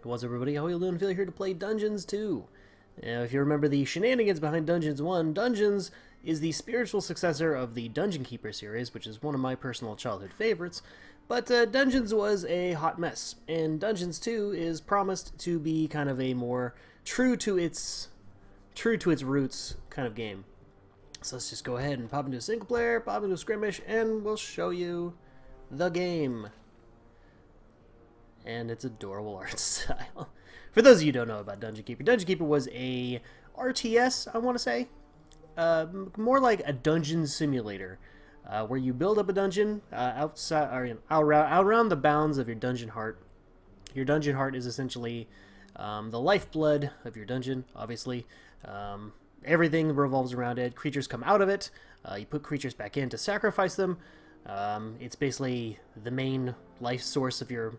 What's up, everybody? How are you doing? Phil here to play Dungeons 2. Now, if you remember the shenanigans behind Dungeons 1, Dungeons is the spiritual successor of the Dungeon Keeper series, which is one of my personal childhood favorites. But Dungeons was a hot mess, and Dungeons 2 is promised to be kind of a more true to its roots kind of game. So let's just go ahead and pop into a single player, pop into a skirmish, and we'll show you the game. And it's adorable art style. For those of you who don't know about Dungeon Keeper was a RTS, I want to say. More like a dungeon simulator, where you build up a dungeon outside, or around the bounds of your dungeon heart. Your dungeon heart is essentially the lifeblood of your dungeon, obviously. Everything revolves around it. Creatures come out of it. You put creatures back in to sacrifice them. It's basically the main life source of your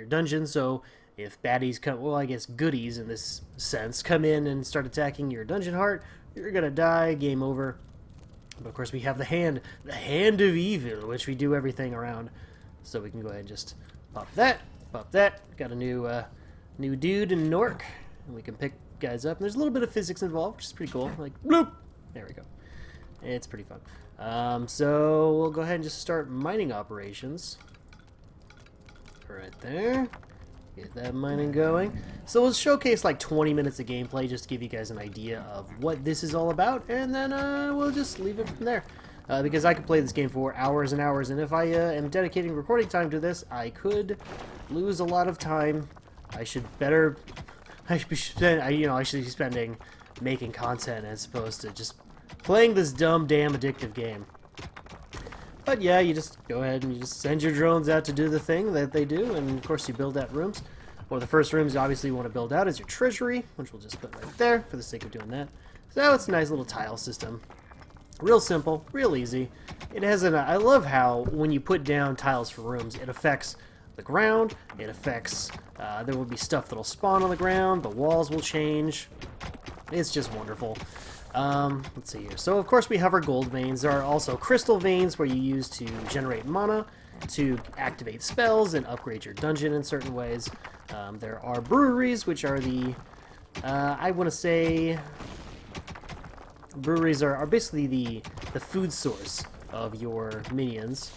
dungeon. So if baddies come, well, I guess goodies in this sense, come in and start attacking your dungeon heart, you're gonna die. Game over. But of course, we have the hand of evil, which we do everything around. So we can go ahead and just pop that. Got a new dude and an orc, and we can pick guys up. And there's a little bit of physics involved, which is pretty cool. Like bloop. There we go. It's pretty fun. So we'll go ahead and just start mining operations. Right there. Get that mining going. So we'll showcase like 20 minutes of gameplay just to give you guys an idea of what this is all about, and then we'll just leave it from there. Because I could play this game for hours and hours, and if I am dedicating recording time to this, I could lose a lot of time. I should be spending making content as opposed to just playing this damn addictive game. But yeah, you just go ahead and you just send your drones out to do the thing that they do, and of course you build out rooms. One of the first rooms you obviously want to build out is your treasury, which we'll just put right there for the sake of doing that. So it's a nice little tile system. Real simple, real easy. It has I love how when you put down tiles for rooms, it affects the ground, it affects, there will be stuff that'll spawn on the ground, the walls will change. It's just wonderful. Let's see here. So, of course, we have our gold veins. There are also crystal veins where you use to generate mana, to activate spells, and upgrade your dungeon in certain ways. There are breweries, which are the, I want to say, breweries are basically the food source of your minions.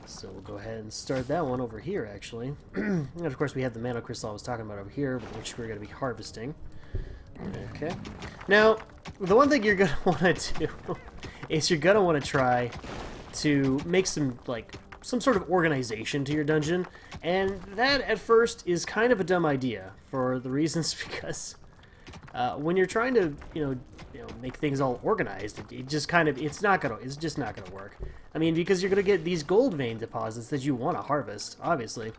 So we'll go ahead and start that one over here, actually. And, of course, we have the mana crystal I was talking about over here, which we're going to be harvesting. Okay. Now, the one thing you're going to want to do is you're going to want to try to make some sort of organization to your dungeon. And that, at first, is kind of a dumb idea for the reasons because when you're trying to, make things all organized, it just kind of, it's just not going to work. I mean, because you're going to get these gold vein deposits that you want to harvest, obviously.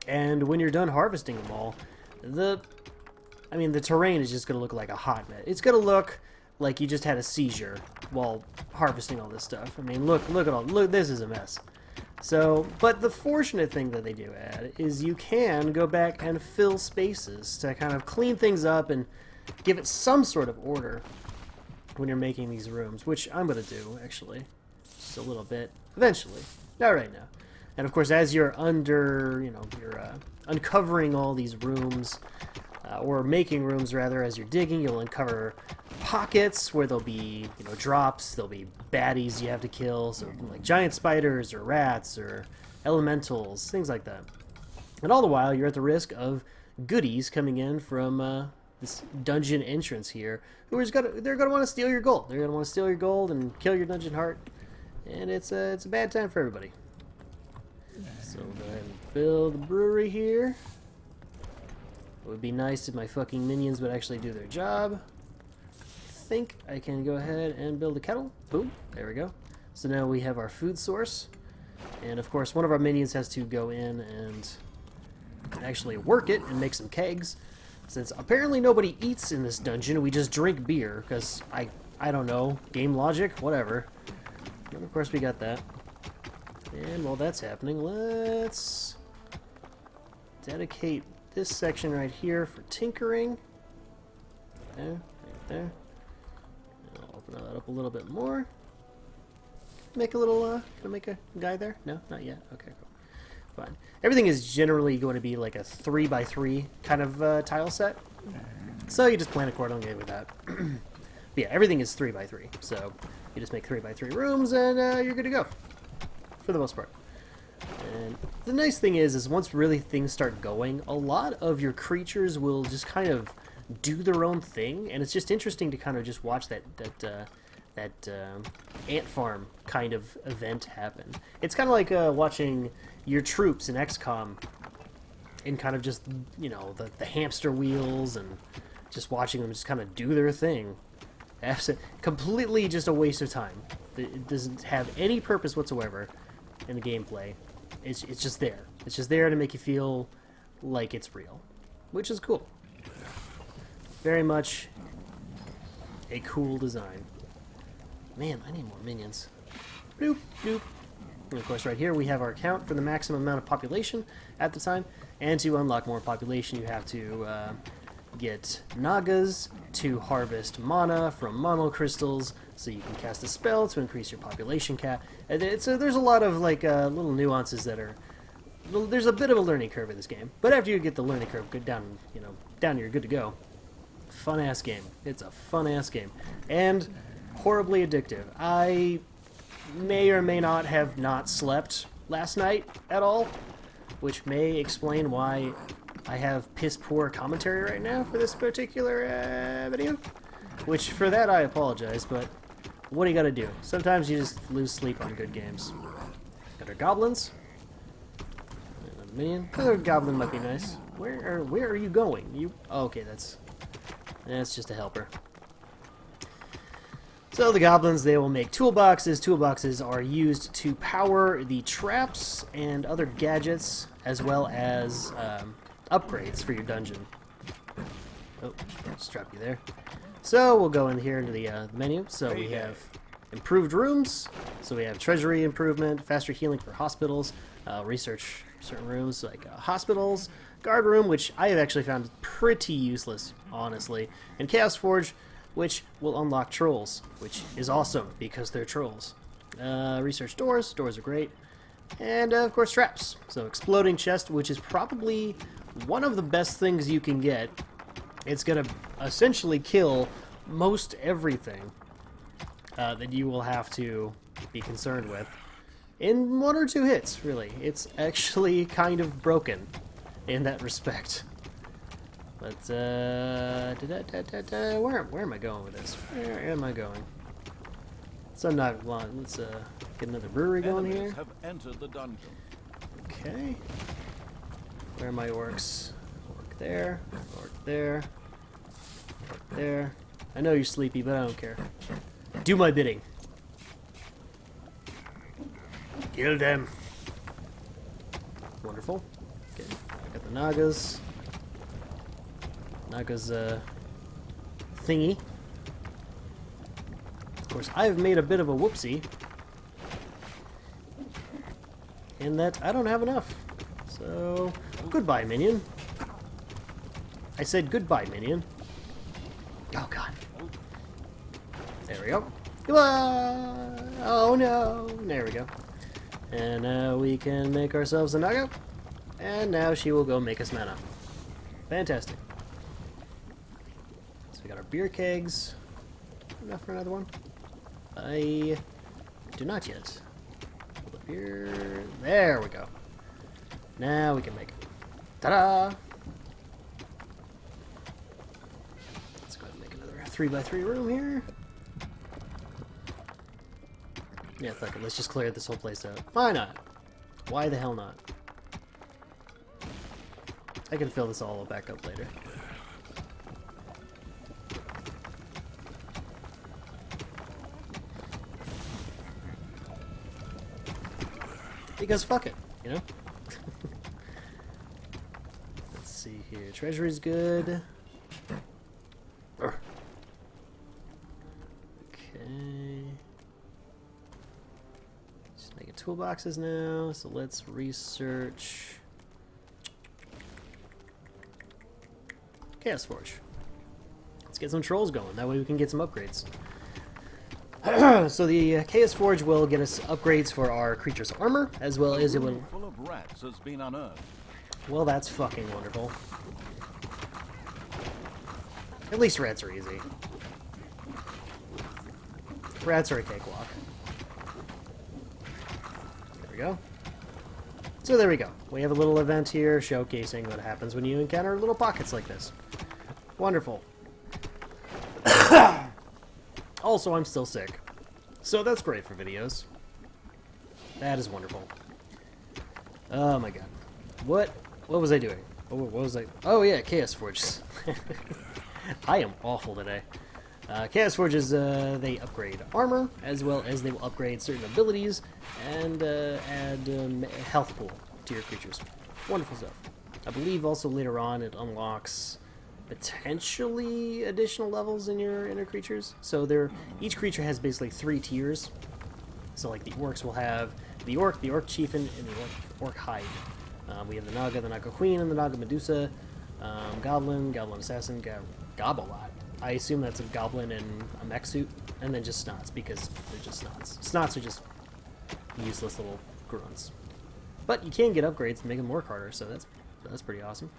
And when you're done harvesting them all, the terrain is just going to look like a hot mess. It's going to look like you just had a seizure while harvesting all this stuff. I mean, look at all. Look, this is a mess. So, but the fortunate thing that they do add is you can go back and fill spaces to kind of clean things up and give it some sort of order when you're making these rooms, which I'm going to do, actually. Just a little bit. Eventually. Not right now. And, of course, as you're you're uncovering all these rooms, or making rooms rather, as you're digging, you'll uncover pockets where there'll be drops, there'll be baddies you have to kill, so like giant spiders or rats or elementals, things like that. And all the while you're at the risk of goodies coming in from this dungeon entrance here, they're gonna want to steal your gold. They're gonna want to steal your gold and kill your dungeon heart, and it's a bad time for everybody. So we'll go ahead and build the brewery here. It would be nice if my fucking minions would actually do their job. I think I can go ahead and build a kettle. Boom. There we go. So now we have our food source. And of course, one of our minions has to go in and actually work it and make some kegs. Since apparently nobody eats in this dungeon, we just drink beer. Because, I don't know, game logic, whatever. And of course we got that. And while that's happening, let's dedicate this section right here for tinkering. There, right there. I'll open that up a little bit more. Make a little, can I make a guy there? No, not yet. Okay, cool. fine. Everything is generally going to be like a 3x3 kind of tile set. So you just plan accordingly with that. But yeah, everything is 3x3. So you just make 3x3 rooms and you're good to go. For the most part. And the nice thing is once really things start going, a lot of your creatures will just kind of do their own thing, and it's just interesting to kind of just watch that ant farm kind of event happen. It's kind of like watching your troops in XCOM and kind of just, you know, the hamster wheels and just watching them just kind of do their thing. Completely just a waste of time. It doesn't have any purpose whatsoever in the gameplay. It's just there. It's just there to make you feel like it's real, which is cool. Very much a cool design. Man, I need more minions. Bloop, bloop. And of course, right here we have our count for the maximum amount of population at the time. And to unlock more population, you have to get Nagas to harvest mana from mono crystals, so you can cast a spell to increase your population cap. And there's a lot of like little nuances that are. There's a bit of a learning curve in this game, but after you get the learning curve good down, down, you're good to go. Fun ass game. It's a fun ass game, and horribly addictive. I may or may not have not slept last night at all, which may explain why I have piss poor commentary right now for this particular video. Which, for that, I apologize, but what do you gotta do? Sometimes you just lose sleep on good games. Got our goblins. And a minion. Another goblin might be nice. Where are you going? You? Oh, okay, that's just a helper. So the goblins, they will make toolboxes. Toolboxes are used to power the traps and other gadgets, as well as upgrades for your dungeon. Oh, just drop you there. So we'll go in here into the menu. So we have improved rooms. So we have treasury improvement, faster healing for hospitals, research certain rooms like hospitals, guard room, which I have actually found pretty useless, honestly, and Chaos Forge, which will unlock trolls, which is awesome because they're trolls. Research doors. Doors are great. And, of course, traps. So exploding chest, which is probably one of the best things you can get. It's going to essentially kill most everything that you will have to be concerned with in 1 or 2 hits, really. It's actually kind of broken in that respect. But, where am I going with this? Where am I going? So not long. Let's get another brewery going here. Have entered the dungeon. Okay. Where are my orcs? Orc there. Orc there. Orc there. I know you're sleepy, but I don't care. Do my bidding. Kill them. Wonderful. Okay. I got the Nagas. Naga's thingy. Of course, I've made a bit of a whoopsie in that I don't have enough. So, goodbye, minion. I said goodbye, minion. Oh, God. There we go. Goodbye! Oh, no. There we go. And now we can make ourselves a Naga. And now she will go make us mana. Fantastic. So we got our beer kegs. Enough for another one? I do not yet. Hold up here. There we go. Now we can make it. Ta-da! Let's go ahead and make another 3x3 room here. Yeah, fuck it. Let's just clear this whole place out. Why not? Why the hell not? I can fill this all back up later. Because fuck it, you know? Let's see here. Treasury's good. Urgh. Okay. Just making toolboxes now, so let's research Chaos Forge. Let's get some trolls going, that way we can get some upgrades. So the Chaos Forge will get us upgrades for our creature's armor, as well as it will of rats has been unearthed. Well, that's fucking wonderful. At least rats are easy. Rats are a cakewalk. There we go. So there we go. We have a little event here showcasing what happens when you encounter little pockets like this. Wonderful. Also, I'm still sick. So that's great for videos. That is wonderful. Oh my god. What was I doing? What was I... Oh yeah, Chaos Forges. I am awful today. Chaos Forges, they upgrade armor, as well as they will upgrade certain abilities, and add health pool to your creatures. Wonderful stuff. I believe also later on it unlocks potentially additional levels in your inner creatures. So each creature has basically 3 tiers. So like the orcs will have the orc chieftain, and the orc hide. We have the Naga queen, and the Naga Medusa, goblin assassin, Gobbleot. I assume that's a goblin in a mech suit, and then just snots, because they're just snots. Snots are just useless little grunts. But you can get upgrades to make them work harder, so that's pretty awesome.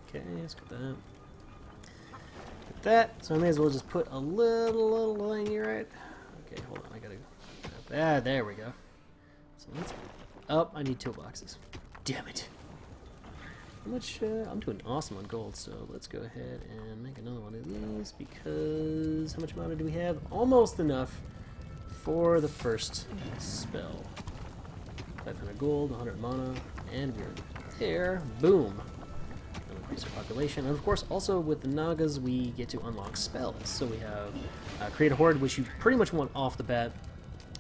Okay, let's get that. Get that. So I may as well just put a little thing here, right? Okay, hold on, I gotta... there we go. So let's... Oh, I need toolboxes. Damn it. How much... I'm doing awesome on gold, so let's go ahead and make another one of these, because... How much mana do we have? Almost enough for the first spell. 500 gold, 100 mana, and we're there. Boom. That'll increase our population. And of course, also with the Nagas, we get to unlock spells. So we have Create a Horde, which you pretty much want off the bat,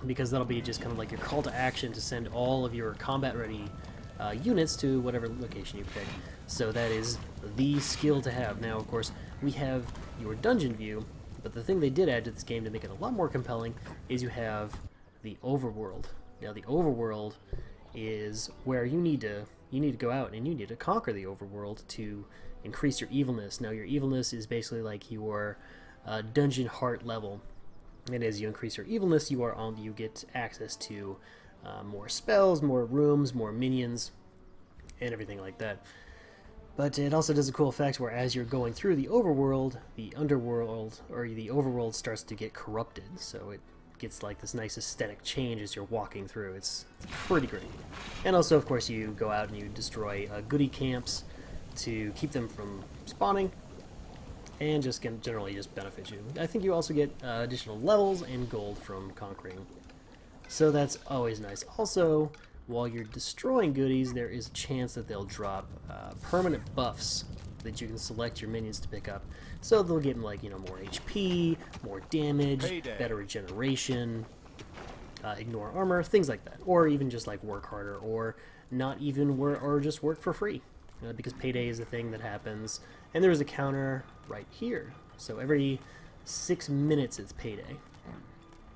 because that'll be just kind of like your call to action to send all of your combat-ready units to whatever location you pick. So that is the skill to have. Now, of course, we have your dungeon view, but the thing they did add to this game to make it a lot more compelling is you have the overworld. Now, the overworld is where you need to go out and you need to conquer the overworld to increase your evilness. Now, your evilness is basically like your dungeon heart level. And as you increase your evilness, you get access to more spells, more rooms, more minions, and everything like that. But it also does a cool effect where as you're going through the overworld, the underworld, or the overworld starts to get corrupted. So it gets like this nice aesthetic change as you're walking through. It's pretty great. And also, of course, you go out and you destroy goodie camps to keep them from spawning, and just can generally just benefit you. I think you also get additional levels and gold from conquering. So that's always nice. Also, while you're destroying goodies, there is a chance that they'll drop permanent buffs that you can select your minions to pick up. So they'll get like, more HP, more damage, better regeneration, ignore armor, things like that. Or even just like work harder, or not even or just work for free. Because payday is a thing that happens. And there's a counter right here. So every 6 minutes it's payday.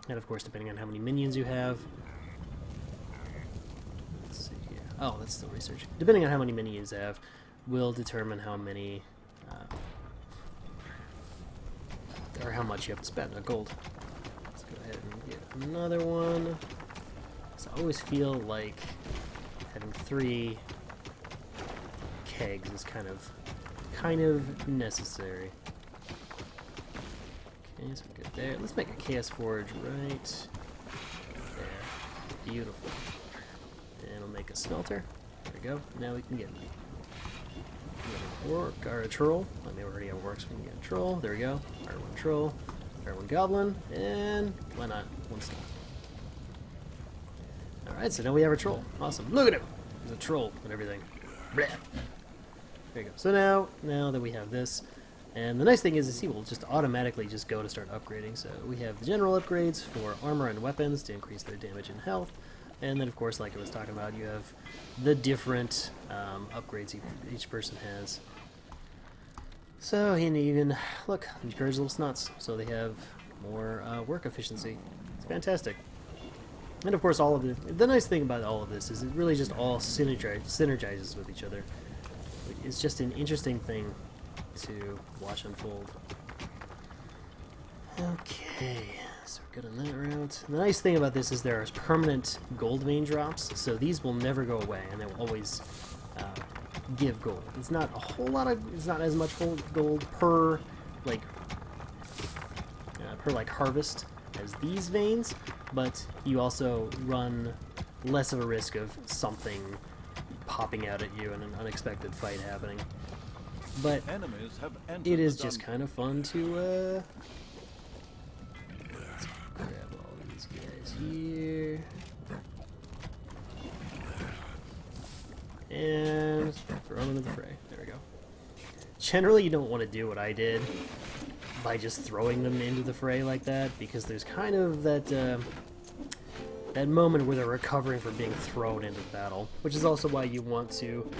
And of course, depending on how many minions you have. Let's see here. Oh, that's still research. Depending on how many minions you have, will determine how many, or how much you have to spend on gold. Let's go ahead and get another one. So I always feel like having 3 kegs is kind of necessary. Okay, so we're good there. Let's make a Chaos Forge right there. Beautiful. And we'll make a smelter. There we go. Now we can get an orc, or a troll. I mean, we already have orcs, we can get a troll. There we go. Fire 1 troll, fire 1 goblin, and why not 1 star. Alright, so now we have a troll. Awesome. Look at him! He's a troll and everything. Blah. There you go. So now that we have this, and the nice thing is he will just automatically just go to start upgrading. So we have the general upgrades for armor and weapons to increase their damage and health. And then, of course, like I was talking about, you have the different upgrades each person has. So, and even, look, encourage little snots, so they have more work efficiency. It's fantastic. And, of course, all of the nice thing about all of this is it really just all synergizes with each other. It's just an interesting thing to watch unfold. Okay, So we're good on that route. The nice thing about this is there are permanent gold vein drops, so these will never go away, and they will always give gold. It's not a whole lot of, it's not as much gold per harvest as these veins, but you also run less of a risk of something popping out at you and an unexpected fight happening. But it is just kind of fun to let's grab all these guys here and throw them into the fray. There we go. Generally, you don't want to do what I did by just throwing them into the fray like that, because there's kind of that that moment where they're recovering from being thrown into battle, which is also why you want to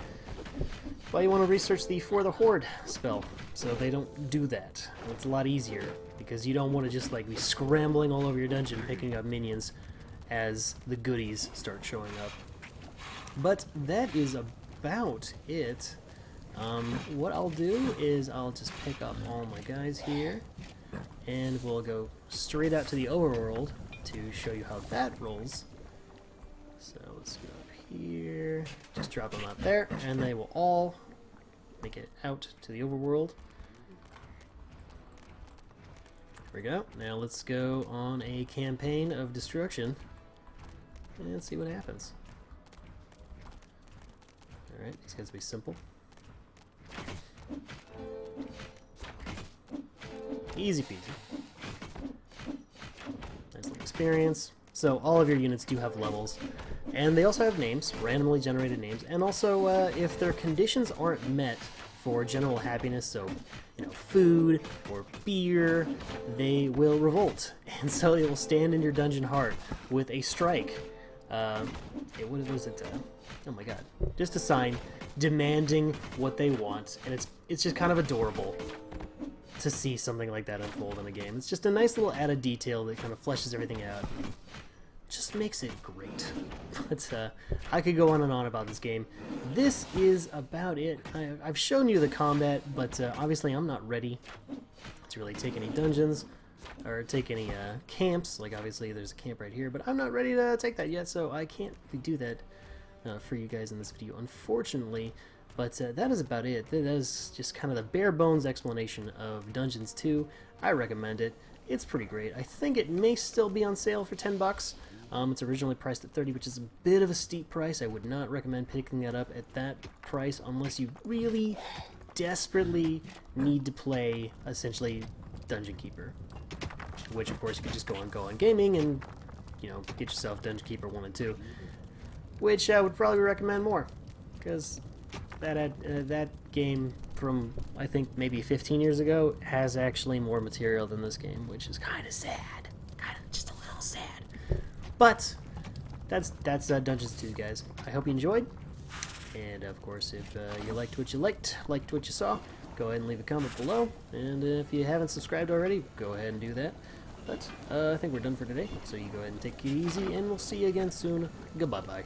research the For the Horde spell, so they don't do that. It's a lot easier, because you don't want to just like be scrambling all over your dungeon picking up minions as the goodies start showing up. But that is about it. What I'll do is I'll just pick up all my guys here, and we'll go straight out to the overworld to show you how that rolls. So let's go up here, just drop them out there, and they will all make it out to the overworld. There we go. Now let's go on a campaign of destruction and see what happens. Alright, these guys will be simple. Easy peasy. Nice little experience. So all of your units do have levels, and they also have names, randomly generated names, and also if their conditions aren't met for general happiness, so food or beer, they will revolt, and so they will stand in your dungeon heart with a strike. What was it? Oh my god! Just a sign demanding what they want, and it's just kind of adorable to see something like that unfold in a game. It's just a nice little added detail that kind of fleshes everything out. Just makes it great. But I could go on and on about this game. This is about it. I've shown you the combat, but obviously I'm not ready to really take any dungeons or take any camps. Like obviously there's a camp right here, but I'm not ready to take that yet, so I can't really do that for you guys in this video, unfortunately. But that is about it. That is just kind of the bare bones explanation of Dungeons 2. I recommend it. It's pretty great. I think it may still be on sale for 10 bucks. It's originally priced at 30, which is a bit of a steep price. I would not recommend picking that up at that price unless you really desperately need to play, essentially, Dungeon Keeper. Which, of course, you could just go on Gaming and, get yourself Dungeon Keeper 1 and 2. Which I would probably recommend more, because that game from, I think, maybe 15 years ago has actually more material than this game, which is kind of sad. Kind of just a little sad. But that's Dungeons 2, guys. I hope you enjoyed. And, of course, if you liked what you saw, go ahead and leave a comment below. And if you haven't subscribed already, go ahead and do that. But I think we're done for today. So you go ahead and take it easy, and we'll see you again soon. Goodbye-bye.